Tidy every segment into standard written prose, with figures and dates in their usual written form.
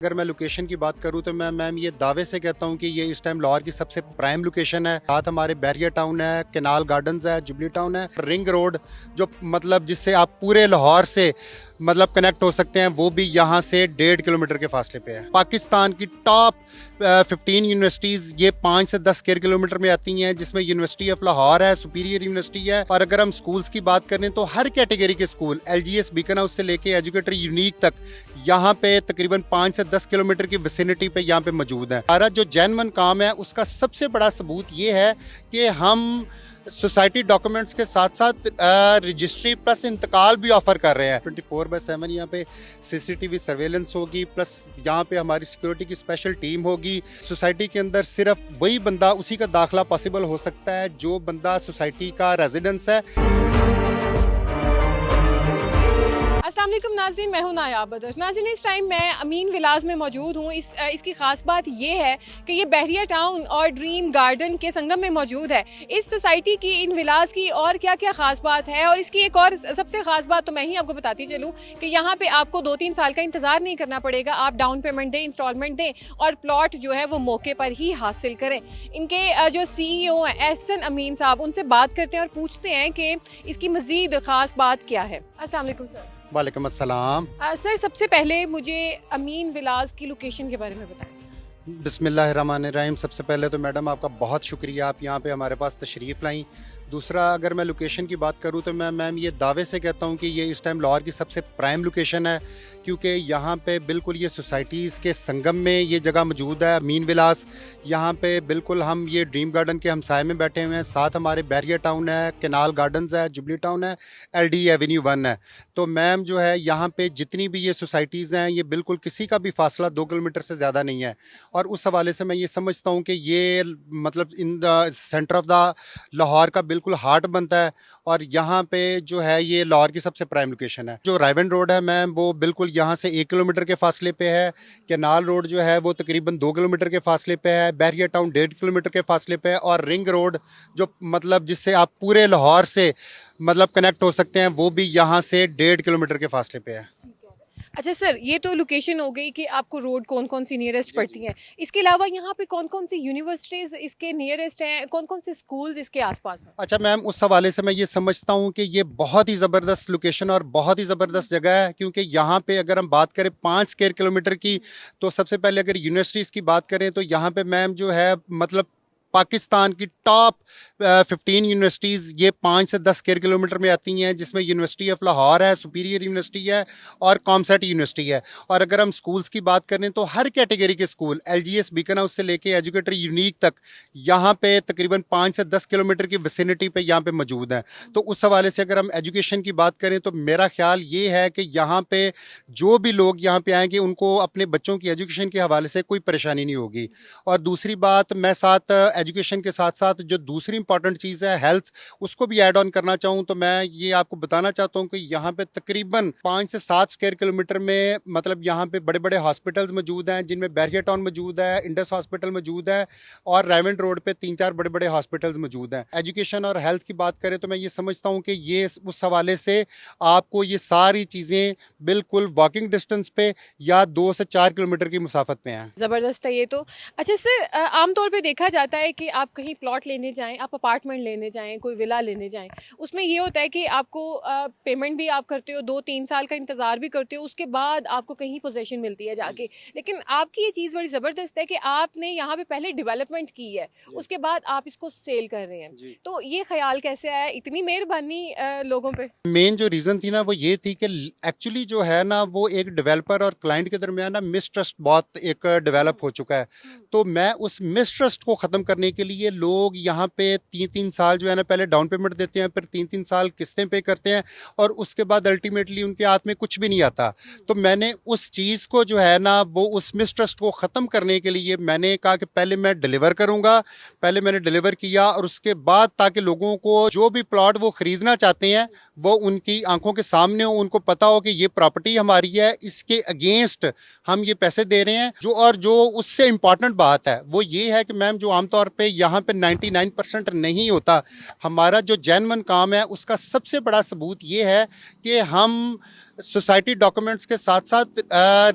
अगर मैं लोकेशन की बात करूं तो मैं मैम ये दावे से कहता हूं कि ये इस टाइम लाहौर की सबसे प्राइम लोकेशन है। साथ हमारे बैरियर टाउन है, कैनाल गार्डन्स है, जुबली टाउन है, रिंग रोड जो मतलब जिससे आप पूरे लाहौर से मतलब कनेक्ट हो सकते हैं, वो भी यहाँ से 1.5 किलोमीटर के फासले पे है। पाकिस्तान की टॉप 15 यूनिवर्सिटीज़ ये 5 से 10 स्क्वायर किलोमीटर में आती हैं, जिसमें यूनिवर्सिटी ऑफ लाहौर है, सुपीरियर यूनिवर्सिटी है। और अगर हम स्कूल्स की बात करें तो हर कैटेगरी के स्कूल LGS बीकन हाउस से लेके एजुकेटर यूनिक तक यहाँ पे तकरीबन 5 से 10 किलोमीटर की विसिनिटी पे यहाँ पे मौजूद है। हमारा जो जेन्युइन काम है उसका सबसे बड़ा सबूत ये है कि हम सोसाइटी डॉक्यूमेंट्स के साथ साथ रजिस्ट्री प्लस इंतकाल भी ऑफर कर रहे हैं। 24/7 यहाँ पे CCTV सर्वेलेंस होगी, प्लस यहाँ पे हमारी सिक्योरिटी की स्पेशल टीम होगी। सोसाइटी के अंदर सिर्फ वही बंदा, उसी का दाखिला पॉसिबल हो सकता है जो बंदा सोसाइटी का रेजिडेंस है। अस्सलाम वालेकुम नाज़रीन, मैं हूं नायाब बदर। नाज़रीन, इस टाइम मैं अमीन विलास में मौजूद हूं। इसकी ख़ास बात ये है कि ये बैरियर टाउन और ड्रीम गार्डन के संगम में मौजूद है। इस सोसाइटी की, इन विलास की और क्या क्या ख़ास बात है, और इसकी एक और सबसे ख़ास बात तो मैं ही आपको बताती चलूँ कि यहाँ पे आपको 2-3 साल का इंतज़ार नहीं करना पड़ेगा। आप डाउन पेमेंट दें, इंस्टॉलमेंट दें और प्लॉट जो है वो मौके पर ही हासिल करें। इनके जो CEO हैं एहसन अमीन साहब, उनसे बात करते हैं और पूछते हैं कि इसकी मज़ीद ख़ास बात क्या है। अस्सलाम वालेकुम सर। वालेकुम अस्सलाम। सर, सबसे पहले मुझे अमीन विलास की लोकेशन के बारे में बताएं। बिस्मिल्लाहिर्रहमानिर्रहीम। सबसे पहले तो मैडम आपका बहुत शुक्रिया, आप यहाँ पे हमारे पास तशरीफ़ लाई। दूसरा, अगर मैं लोकेशन की बात करूँ तो मैं मैम ये दावे से कहता हूँ कि ये इस टाइम लाहौर की सबसे प्राइम लोकेशन है, क्योंकि यहाँ पे बिल्कुल ये सोसाइटीज़ के संगम में ये जगह मौजूद है, अमीन विलास। यहाँ पे बिल्कुल हम ये ड्रीम गार्डन के हमसाए में बैठे हुए हैं। साथ हमारे बैरियर टाउन है, कैनाल गार्डन्स है, जुबली टाउन है, LD एवेन्यू 1 है। तो मैम जो है यहाँ पे जितनी भी ये सोसाइटीज़ हैं, ये बिल्कुल किसी का भी फासला 2 किलोमीटर से ज़्यादा नहीं है। और उस हवाले से मैं ये समझता हूँ कि ये मतलब in the centre of the Lahore का बिल्कुल हार्ट बनता है। और यहाँ पे जो है ये लाहौर की सबसे प्राइम लोकेशन है। जो रायवन रोड है मैम, वो बिल्कुल यहाँ से 1 किलोमीटर के फासले पे है। कैनाल रोड जो है वो तकरीबन 2 किलोमीटर के फासले पे है। बैरियर टाउन 1.5 किलोमीटर के फासले पे है। और रिंग रोड जो मतलब जिससे आप पूरे लाहौर से मतलब कनेक्ट हो सकते हैं, वो भी यहाँ से 1.5 किलोमीटर के फासले पे है। अच्छा सर, ये तो लोकेशन हो गई कि आपको रोड कौन कौन सी नियरेस्ट पड़ती हैं। इसके अलावा यहाँ पे कौन कौन सी यूनिवर्सिटीज़ इसके नियरेस्ट हैं, कौन कौन से स्कूल्स इसके आसपास हैं? अच्छा मैम, उस हवाले से मैं ये समझता हूँ कि ये बहुत ही ज़बरदस्त लोकेशन और बहुत ही ज़बरदस्त जगह है, क्योंकि यहाँ पे अगर हम बात करें 5 स्क्वायर किलोमीटर की, तो सबसे पहले अगर यूनिवर्सिटीज़ की बात करें तो यहाँ पे मैम जो है मतलब पाकिस्तान की टॉप 15 यूनिवर्सिटीज़ ये 5 से 10 स्क्वायर किलोमीटर में आती हैं, जिसमें यूनिवर्सिटी ऑफ लाहौर है, सुपीरियर यूनिवर्सिटी है और कॉमसेट यूनिवर्सिटी है। और अगर हम स्कूल्स की बात करें तो हर कैटेगरी के स्कूल LGS बीकन हाउस से लेके एजुकेटर यूनिक तक यहाँ पे तकरीबन 5 से 10 किलोमीटर की विसिनिटी पे यहाँ पे मौजूद हैं। तो उस हवाले से अगर हम एजुकेशन की बात करें तो मेरा ख्याल ये है कि यहाँ पे जो भी लोग यहाँ पे आएंगे उनको अपने बच्चों की एजुकेशन के हवाले से कोई परेशानी नहीं होगी। और दूसरी बात, मैं साथ एजुकेशन के साथ साथ जो दूसरी इंपॉर्टेंट चीज़ है हेल्थ, उसको भी ऐड ऑन करना चाहूँ तो मैं ये आपको बताना चाहता हूँ कि यहाँ पे तकरीबन 5 से 7 स्क्वायर किलोमीटर में मतलब यहाँ पे बड़े बड़े हॉस्पिटल्स मौजूद हैं, जिनमें बैरियर टाउन मौजूद है, इंडस हॉस्पिटल मौजूद है और रायवेंट रोड पे 3-4 बड़े बड़े हॉस्पिटल्स मौजूद हैं। एजुकेशन और हेल्थ की बात करें तो मैं ये समझता हूँ कि ये उस हवाले से आपको ये सारी चीज़ें बिल्कुल वॉकिंग डिस्टेंस पे या 2 से 4 किलोमीटर की मुसाफत पे हैं। ज़बरदस्त है ये तो। अच्छा सर, आमतौर पे देखा जाता है कि आप कहीं प्लॉट लेने जाएं, आप अपार्टमेंट लेने जाएं, कोई विला लेने जाएं, उसमें ये होता है कि आपको पेमेंट भी आप करते हो, 2-3 साल का इंतज़ार भी करते हो, उसके बाद आपको कहीं पोजीशन मिलती है जाके। लेकिन आपकी ये चीज़ बड़ी ज़बरदस्त है कि आपने यहाँ पे पहले डेवलपमेंट की है, उसके बाद आप इसको सेल कर रहे हैं। तो ये ख्याल कैसे आया, इतनी मेहरबानी लोगों पे? मेन जो रीज़न थी ना वो ये थी कि एक्चुअली जो है ना वो एक डेवलपर और क्लाइंट के दरमियान ना मिसट्रस्ट बहुत एक डेवलप हो चुका है। तो मैं उस मिसट्रस्ट को ख़त्म करने के लिए लोग यहाँ पे 3-3 साल जो है ना पहले डाउन पेमेंट देते हैं, फिर 3-3 साल किस्तें पे करते हैं और उसके बाद अल्टीमेटली उनके हाथ में कुछ भी नहीं आता। तो मैंने उस चीज़ को जो है ना वो उस मिसट्रस्ट को ख़त्म करने के लिए मैंने कहा कि पहले मैं डिलीवर करूँगा। पहले मैंने डिलीवर किया और उसके बाद ताकि लोगों को जो भी प्लॉट वो ख़रीदना चाहते हैं वो उनकी आंखों के सामने हो, उनको पता हो कि ये प्रॉपर्टी हमारी है, इसके अगेंस्ट हम ये पैसे दे रहे हैं। जो उससे इम्पॉर्टेंट बात है वो ये है कि मैम जो आमतौर पे यहाँ पे 99% नहीं होता, हमारा जो जेन्युइन काम है उसका सबसे बड़ा सबूत ये है कि हम सोसाइटी डॉक्यूमेंट्स के साथ साथ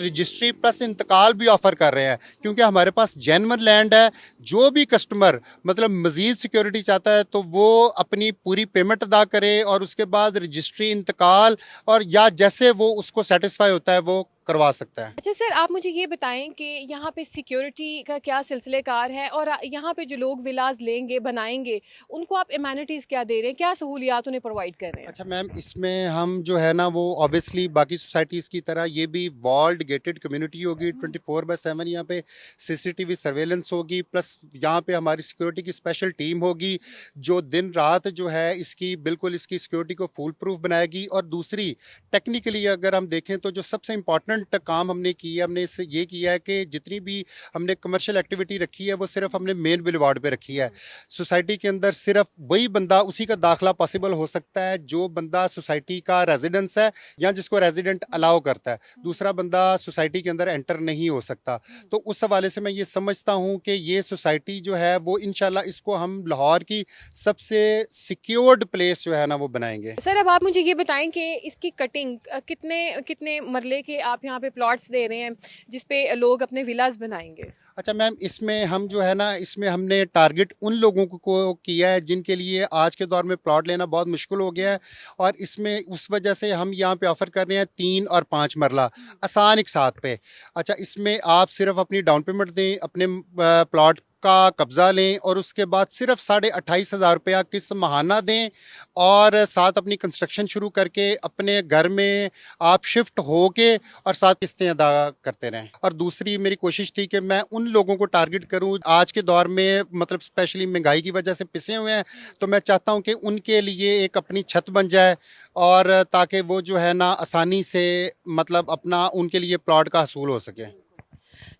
रजिस्ट्री प्लस इंतकाल भी ऑफर कर रहे हैं, क्योंकि हमारे पास जेन्युइन लैंड है। जो भी कस्टमर मतलब मजीद सिक्योरिटी चाहता है तो वो अपनी पूरी पेमेंट अदा करे और उसके बाद रजिस्ट्री, इंतकाल और या जैसे वो उसको सेटिस्फाई होता है वो करवा सकता है। अच्छा सर, आप मुझे ये बताएं कि यहाँ पे सिक्योरिटी का क्या सिलसिलेकार है और यहाँ पे जो लोग विलाज लेंगे, बनाएंगे, उनको आप एमेनिटीज़ क्या दे रहे हैं, क्या सहूलियात उन्हें प्रोवाइड कर रहे हैं? अच्छा मैम, इसमें हम जो है ना वो ऑब्वियसली बाकी सोसाइटीज़ की तरह ये भी वॉल्ड गेटेड कम्युनिटी होगी। 24/7 यहाँ पे सीसीटीवी सर्वेलेंस होगी, प्लस यहाँ पे हमारी सिक्योरिटी की स्पेशल टीम होगी जो दिन रात जो है इसकी बिल्कुल इसकी सिक्योरिटी को फुल प्रूफ बनाएगी। और दूसरी टेक्निकली अगर हम देखें तो जो सबसे इम्पॉर्टेंट काम हमने किया, हमने इससे ये किया है कि जितनी भी हमने कमर्शियल एक्टिविटी रखी है वो सिर्फ हमने मेन बुलेवार्ड पे रखी है। सोसाइटी के अंदर सिर्फ वही बंदा, उसी का दाखिला पॉसिबल हो सकता है जो बंदा सोसाइटी का रेजिडेंस है या जिसको रेजिडेंट अलाउ करता है। दूसरा बंदा सोसाइटी के अंदर एंटर नहीं हो सकता। तो उस हवाले से मैं ये समझता हूँ कि ये सोसाइटी जो है वो इंशाल्लाह इसको हम लाहौर की सबसे सिक्योर्ड प्लेस जो है ना वो बनाएंगे। सर, अब आप मुझे ये बताएं कि इसकी कटिंग कितने कितने मरले के आप यहाँ पे प्लॉट्स दे रहे हैं जिसपे लोग अपने विलास बनाएंगे? अच्छा मैम, इसमें हम जो है ना इसमें हमने टारगेट उन लोगों को किया है जिनके लिए आज के दौर में प्लॉट लेना बहुत मुश्किल हो गया है। और इसमें उस वजह से हम यहाँ पे ऑफर कर रहे हैं 3 और 5 मरला आसान एक साथ पे। अच्छा, इसमें आप सिर्फ अपनी डाउन पेमेंट दें, अपने प्लॉट का कब्जा लें और उसके बाद सिर्फ 28,500 रुपया किस्त माहाना दें और साथ अपनी कंस्ट्रक्शन शुरू करके अपने घर में आप शिफ्ट हो के और साथ किस्तें अदा करते रहें। और दूसरी मेरी कोशिश थी कि मैं उन लोगों को टारगेट करूं आज के दौर में मतलब स्पेशली महंगाई की वजह से पिसे हुए हैं, तो मैं चाहता हूं कि उनके लिए एक अपनी छत बन जाए और ताकि वो जो है ना आसानी से मतलब अपना उनके लिए प्लॉट का हसूल हो सके।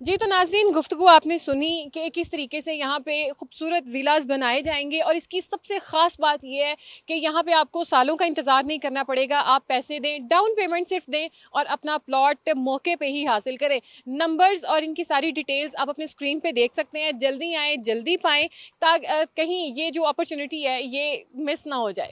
जी, तो नाज़रीन, गुफ्तगू आपने सुनी कि किस तरीके से यहाँ पे खूबसूरत विलास बनाए जाएंगे और इसकी सबसे ख़ास बात यह है कि यहाँ पे आपको सालों का इंतज़ार नहीं करना पड़ेगा। आप पैसे दें, डाउन पेमेंट सिर्फ दें और अपना प्लॉट मौके पे ही हासिल करें। नंबर्स और इनकी सारी डिटेल्स आप अपने स्क्रीन पे देख सकते हैं। जल्दी आएँ, जल्दी पाएँ ताकि कहीं ये जो अपॉर्चुनिटी है ये मिस ना हो जाए।